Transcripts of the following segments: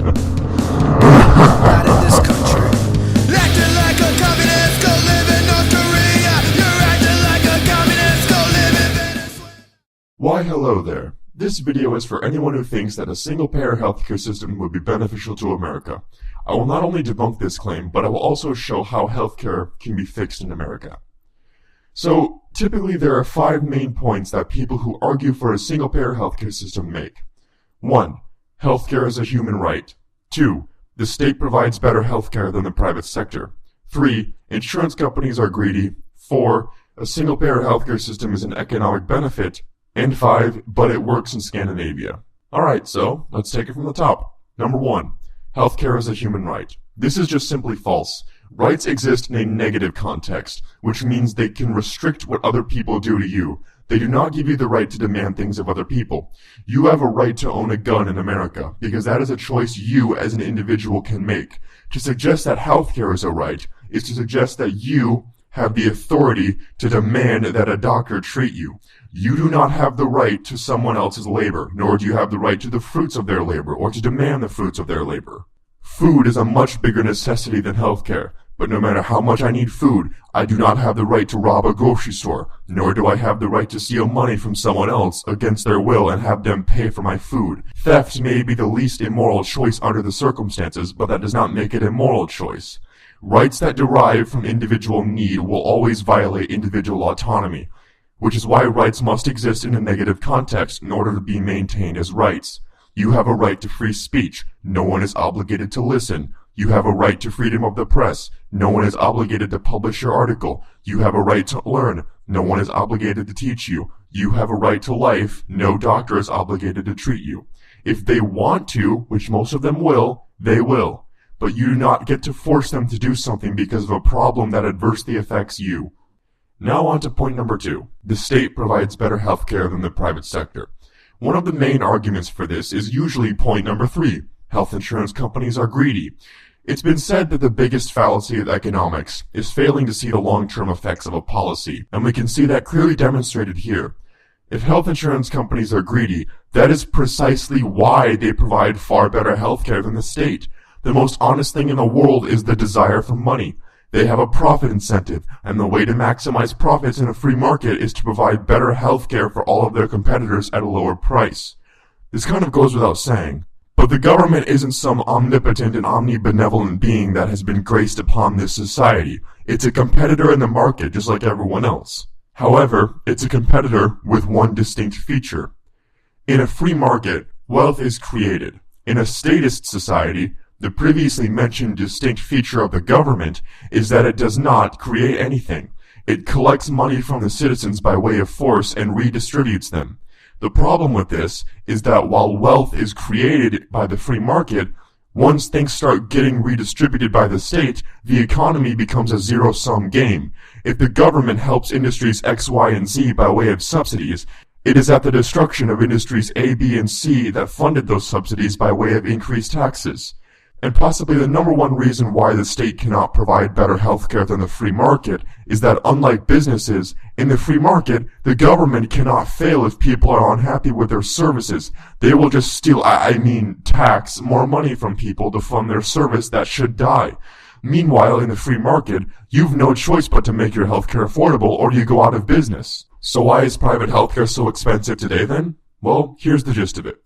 Not in this country. Acting like a communist, go live in North Korea. You're acting like a communist, go live in Venezuela. Why hello there. This video is for anyone who thinks that a single-payer healthcare system would be beneficial to America. I will not only debunk this claim, but I will also show how healthcare can be fixed in America. So, typically there are 5 main points that people who argue for a single-payer healthcare system make. 1. Healthcare is a human right. 2. The state provides better healthcare than the private sector. 3. Insurance companies are greedy. 4. A single-payer healthcare system is an economic benefit. And 5, but it works in Scandinavia. Alright, so let's take it from the top. Number 1, healthcare is a human right. This is just simply false. Rights exist in a negative context, which means they can restrict what other people do to you. They do not give you the right to demand things of other people. You have a right to own a gun in America, because that is a choice you as an individual can make. To suggest that healthcare is a right is to suggest that you have the authority to demand that a doctor treat you. You do not have the right to someone else's labor, nor do you have the right to the fruits of their labor, or to demand the fruits of their labor. Food is a much bigger necessity than healthcare, but no matter how much I need food, I do not have the right to rob a grocery store, nor do I have the right to steal money from someone else against their will and have them pay for my food. Theft may be the least immoral choice under the circumstances, but that does not make it a moral choice. Rights that derive from individual need will always violate individual autonomy, which is why rights must exist in a negative context in order to be maintained as rights. You have a right to free speech. No one is obligated to listen. You have a right to freedom of the press. No one is obligated to publish your article. You have a right to learn. No one is obligated to teach you. You have a right to life. No doctor is obligated to treat you. If they want to, which most of them will, they will. But you do not get to force them to do something because of a problem that adversely affects you. Now on to point number 2. The state provides better healthcare than the private sector. One of the main arguments for this is usually point number 3. Health insurance companies are greedy. It's been said that the biggest fallacy of economics is failing to see the long-term effects of a policy, and we can see that clearly demonstrated here. If health insurance companies are greedy, that is precisely why they provide far better healthcare than the state. The most honest thing in the world is the desire for money. They have a profit incentive, and the way to maximize profits in a free market is to provide better healthcare for all of their competitors at a lower price. This kind of goes without saying, but the government isn't some omnipotent and omnibenevolent being that has been graced upon this society. It's a competitor in the market just like everyone else. However, it's a competitor with one distinct feature. In a free market, wealth is created. In a statist society, the previously mentioned distinct feature of the government is that it does not create anything. It collects money from the citizens by way of force and redistributes them. The problem with this is that while wealth is created by the free market, once things start getting redistributed by the state, the economy becomes a zero-sum game. If the government helps industries X, Y, and Z by way of subsidies, it is at the destruction of industries A, B, and C that funded those subsidies by way of increased taxes. And possibly the number one reason why the state cannot provide better healthcare than the free market is that unlike businesses, in the free market, the government cannot fail if people are unhappy with their services. They will just steal, tax more money from people to fund their service that should die. Meanwhile, in the free market, you've no choice but to make your healthcare affordable or you go out of business. So why is private healthcare so expensive today then? Well, here's the gist of it.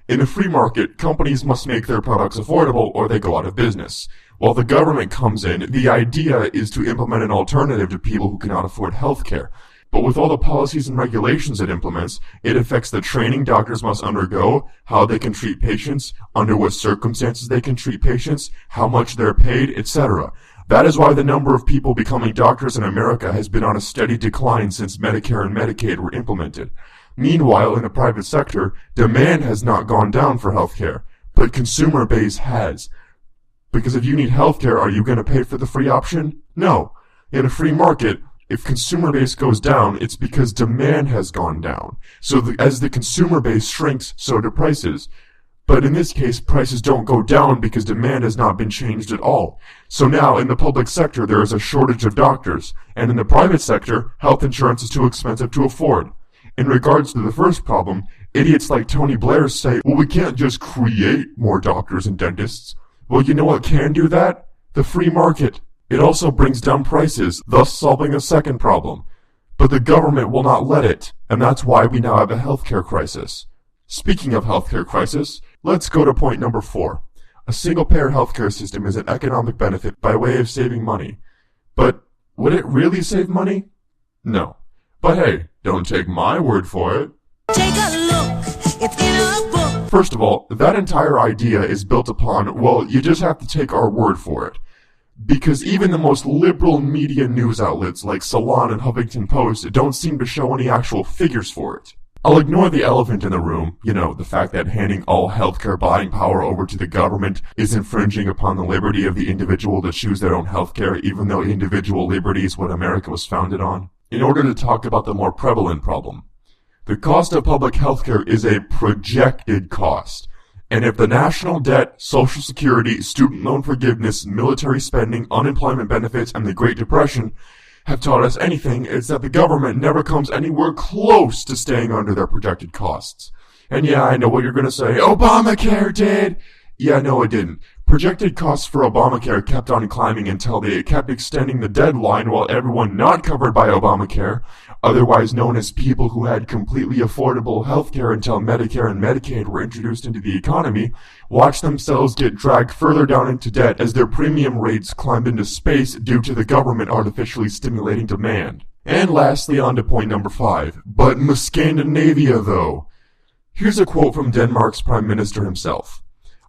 In a free market, companies must make their products affordable or they go out of business. While the government comes in, the idea is to implement an alternative to people who cannot afford healthcare. But with all the policies and regulations it implements, it affects the training doctors must undergo, how they can treat patients, under what circumstances they can treat patients, how much they're paid, etc. That is why the number of people becoming doctors in America has been on a steady decline since Medicare and Medicaid were implemented. Meanwhile, in the private sector, demand has not gone down for healthcare, but consumer base has. Because if you need healthcare, are you going to pay for the free option? No. In a free market, if consumer base goes down, it's because demand has gone down. So as the consumer base shrinks, so do prices. But in this case, prices don't go down because demand has not been changed at all. So now, in the public sector, there is a shortage of doctors, and in the private sector, health insurance is too expensive to afford. In regards to the first problem, Idiots like Tony Blair say, well, we can't just create more doctors and dentists. Well, you know what can do that? The free market. It also brings down prices, thus solving a second problem. But the government will not let it, and that's why we now have a healthcare crisis. Speaking of healthcare crisis, let's go to point number 4. A single-payer healthcare system is an economic benefit by way of saving money. But would it really save money? No. But hey, don't take my word for it. Take a look, it's in a book. First of all, that entire idea is built upon, well, you just have to take our word for it. Because even the most liberal media news outlets like Salon and Huffington Post don't seem to show any actual figures for it. I'll ignore the elephant in the room, the fact that handing all healthcare buying power over to the government is infringing upon the liberty of the individual to choose their own healthcare, even though individual liberty is what America was founded on. In order to talk about the more prevalent problem, the cost of public healthcare is a projected cost. And if the national debt, Social Security, student loan forgiveness, military spending, unemployment benefits, and the Great Depression have taught us anything, it's that the government never comes anywhere close to staying under their projected costs. And yeah, I know what you're gonna say, Obamacare did! Yeah, no it didn't. Projected costs for Obamacare kept on climbing until they kept extending the deadline while everyone not covered by Obamacare, otherwise known as people who had completely affordable healthcare until Medicare and Medicaid were introduced into the economy, watched themselves get dragged further down into debt as their premium rates climbed into space due to the government artificially stimulating demand. And lastly, on to point number 5. But Scandinavia, though. Here's a quote from Denmark's Prime Minister himself.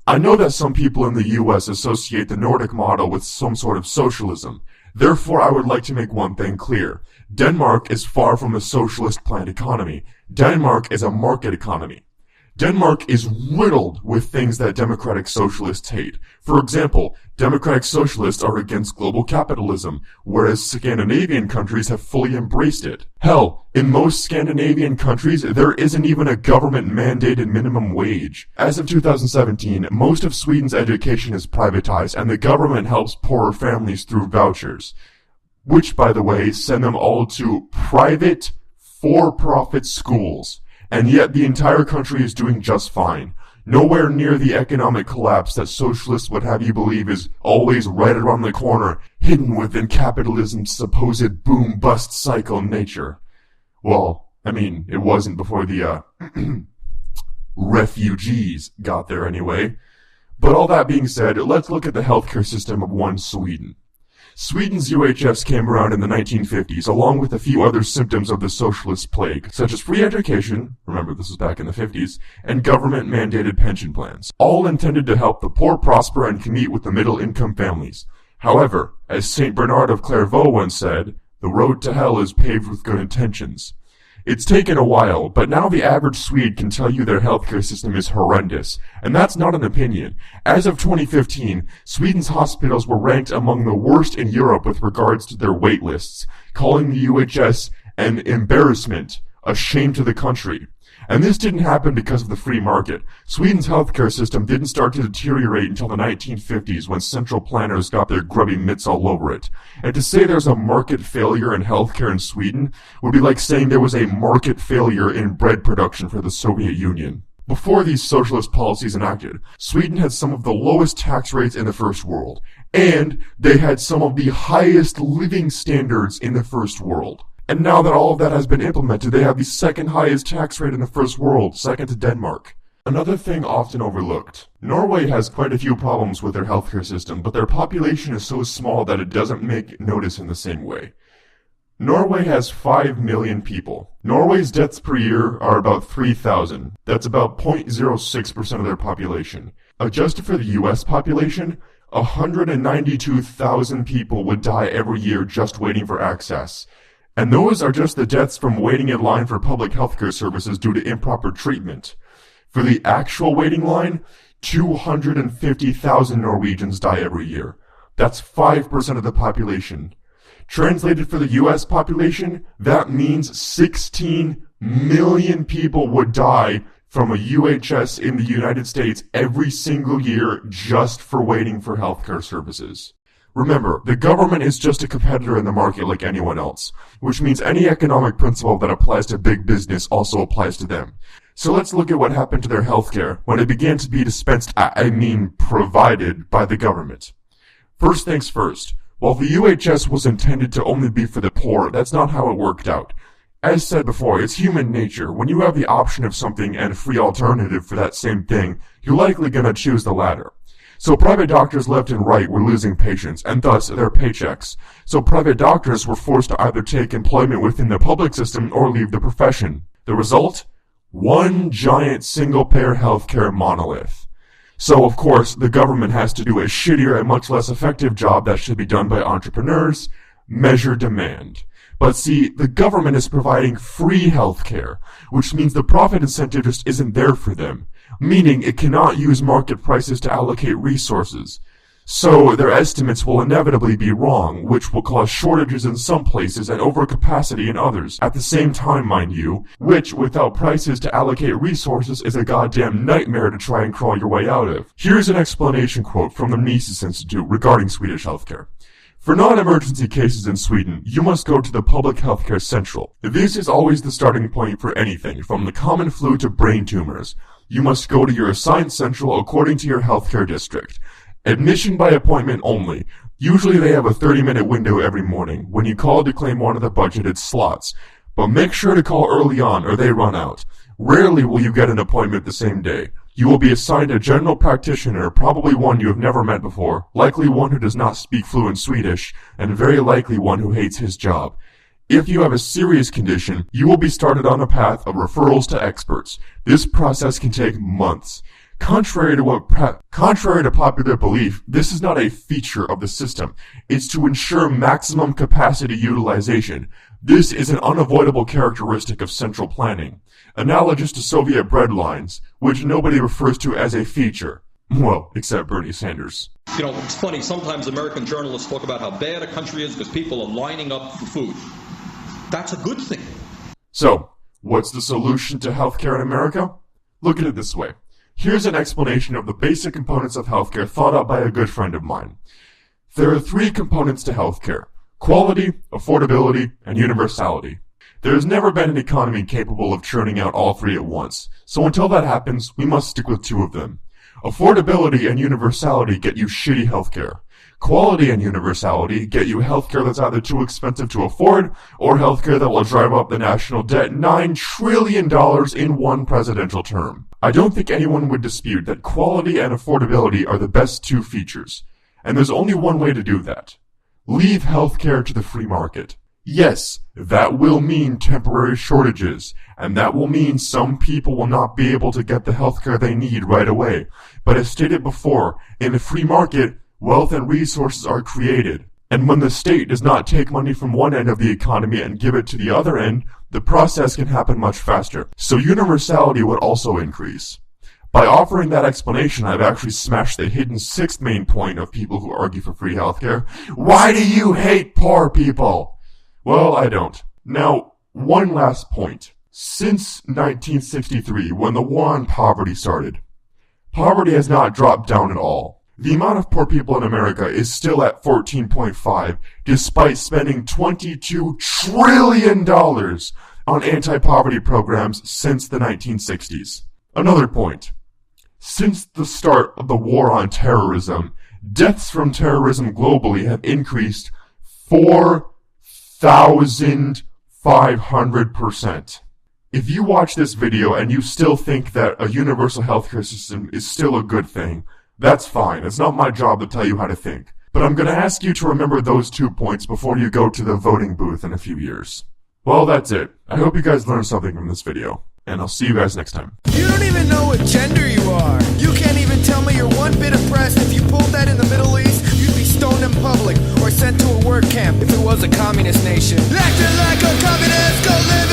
I know that some people in the US associate the Nordic model with some sort of socialism. Therefore, I would like to make one thing clear. Denmark is far from a socialist planned economy. Denmark is a market economy. Denmark is riddled with things that democratic socialists hate. For example, democratic socialists are against global capitalism, whereas Scandinavian countries have fully embraced it. Hell, in most Scandinavian countries, there isn't even a government-mandated minimum wage. As of 2017, most of Sweden's education is privatized, and the government helps poorer families through vouchers. Which, by the way, send them all to private, for-profit schools. And yet the entire country is doing just fine. Nowhere near the economic collapse that socialists would have you believe is always right around the corner, hidden within capitalism's supposed boom-bust cycle nature. Well, I mean, it wasn't before the, refugees got there anyway. But all that being said, let's look at the healthcare system of one Sweden. Sweden's UHS came around in the 1950s, along with a few other symptoms of the socialist plague, such as free education, remember this was back in the 50s, and government-mandated pension plans, all intended to help the poor prosper and compete with the middle-income families. However, as St. Bernard of Clairvaux once said, the road to hell is paved with good intentions. It's taken a while, but now the average Swede can tell you their healthcare system is horrendous. And that's not an opinion. As of 2015, Sweden's hospitals were ranked among the worst in Europe with regards to their wait lists, calling the UHS an embarrassment, a shame to the country. And this didn't happen because of the free market. Sweden's healthcare system didn't start to deteriorate until the 1950s when central planners got their grubby mitts all over it. And to say there's a market failure in healthcare in Sweden would be like saying there was a market failure in bread production for the Soviet Union. Before these socialist policies enacted, Sweden had some of the lowest tax rates in the first world. And they had some of the highest living standards in the first world. And now that all of that has been implemented, they have the second highest tax rate in the first world, second to Denmark. Another thing often overlooked. Norway has quite a few problems with their healthcare system, but their population is so small that it doesn't make notice in the same way. Norway has 5 million people. Norway's deaths per year are about 3,000. That's about 0.06% of their population. Adjusted for the US population, 192,000 people would die every year just waiting for access. And those are just the deaths from waiting in line for public healthcare services due to improper treatment. For the actual waiting line, 250,000 Norwegians die every year. That's 5% of the population. Translated for the US population, that means 16 million people would die from a UHS in the United States every single year just for waiting for healthcare services. Remember, the government is just a competitor in the market like anyone else, which means any economic principle that applies to big business also applies to them. So let's look at what happened to their healthcare when it began to be provided by the government. First things first, while the UHS was intended to only be for the poor, that's not how it worked out. As said before, it's human nature. When you have the option of something and a free alternative for that same thing, you're likely gonna choose the latter. So private doctors left and right were losing patients, and thus their paychecks. So private doctors were forced to either take employment within the public system or leave the profession. The result? One giant single-payer healthcare monolith. So, of course, the government has to do a shittier and much less effective job that should be done by entrepreneurs: measure demand. But see, the government is providing free healthcare, which means the profit incentive just isn't there for them, meaning it cannot use market prices to allocate resources. So their estimates will inevitably be wrong, which will cause shortages in some places and overcapacity in others. At the same time, mind you, which, without prices to allocate resources, is a goddamn nightmare to try and crawl your way out of. Here's an explanation quote from the Mises Institute regarding Swedish healthcare. For non-emergency cases in Sweden, you must go to the Public Healthcare Central. This is always the starting point for anything, from the common flu to brain tumors. You must go to your assigned central according to your healthcare district. Admission by appointment only. Usually they have a 30-minute window every morning when you call to claim one of the budgeted slots. But make sure to call early on or they run out. Rarely will you get an appointment the same day. You will be assigned a general practitioner, probably one you have never met before, likely one who does not speak fluent Swedish, and very likely one who hates his job. If you have a serious condition, you will be started on a path of referrals to experts. This process can take months. Contrary to popular belief, this is not a feature of the system. It's to ensure maximum capacity utilization. This is an unavoidable characteristic of central planning, analogous to Soviet breadlines, which nobody refers to as a feature. Well, except Bernie Sanders. You know, it's funny, sometimes American journalists talk about how bad a country is because people are lining up for food. That's a good thing. So, what's the solution to healthcare in America? Look at it this way. Here's an explanation of the basic components of healthcare thought out by a good friend of mine. There are 3 components to healthcare: quality, affordability, and universality. There has never been an economy capable of churning out all 3 at once, so until that happens, we must stick with 2 of them. Affordability and universality get you shitty healthcare. Quality and universality get you healthcare that's either too expensive to afford, or healthcare that will drive up the national debt $9 trillion in one presidential term. I don't think anyone would dispute that quality and affordability are the best 2 features, and there's only one way to do that. Leave healthcare to the free market. Yes, that will mean temporary shortages, and that will mean some people will not be able to get the healthcare they need right away. But as stated before, in the free market, wealth and resources are created. And when the state does not take money from one end of the economy and give it to the other end, the process can happen much faster. So universality would also increase. By offering that explanation, I've actually smashed the hidden 6th main point of people who argue for free healthcare. Why do you hate poor people? Well, I don't. Now, one last point. Since 1963, when the war on poverty started, poverty has not dropped down at all. The amount of poor people in America is still at 14.5, despite spending $22 trillion on anti-poverty programs since the 1960s. Another point. Since the start of the war on terrorism, deaths from terrorism globally have increased 4,500%. If you watch this video and you still think that a universal healthcare system is still a good thing, that's fine. It's not my job to tell you how to think. But I'm gonna ask you to remember those 2 points before you go to the voting booth in a few years. Well, that's it. I hope you guys learned something from this video, and I'll see you guys next time. You don't even know what gender you are. You can't even tell me you're one bit oppressed. If you pulled that in the Middle East, you'd be stoned in public or sent to a work camp if it was a communist nation. Acting like a communist, go live